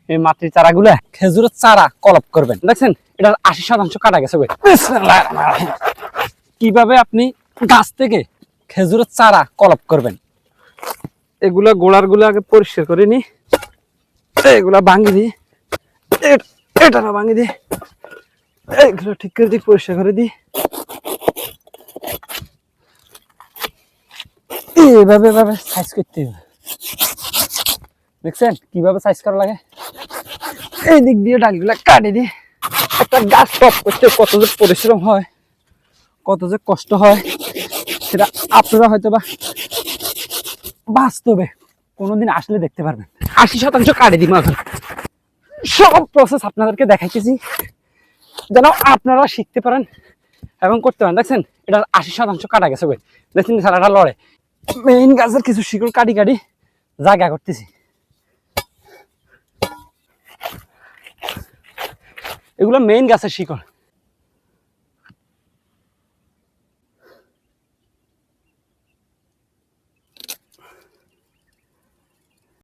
এই মাটির চারাগুলা খেজুরের চারা কলপ করবেন। দেখছেন এটা 80% কাটা গেছে। কিভাবে আপনি গাছ থেকে খেজুরের চারা কলপ করবেন, এগুলা গোড়ার গুলো আগে পরিষ্কার করে নি, এগুলা ভাঙি দিই, এটা না ভাঙি দিই, এগুলো ঠিক করে দিই, পরিষ্কার করে দিই। এইভাবে এভাবে সাইজ করতে হবে। দেখছেন কিভাবে সাইজ করা লাগে। এই দিক দিয়ে ডালগুলা কাটে দিই। একটা গাছ টপ করতে কত যে পরিশ্রম হয়, কত যে কষ্ট হয়, সেটা আপনারা হয়তো বা বাস্তবে কোনোদিন আসলে দেখতে পারবেন। 80% কাটে দিই মাঝে। সব প্রসেস আপনাদেরকে দেখাইতেছি যেন আপনারা শিখতে পারেন এবং করতে পারেন। দেখছেন এটা 80% কাটা গেছে। দেখছেন সারাটা লড়ে। মেইন গাছের কিছু শিকড় কাটি কাটি জায়গা করতেছি। এগুলো মেইন গাছের শিকড়।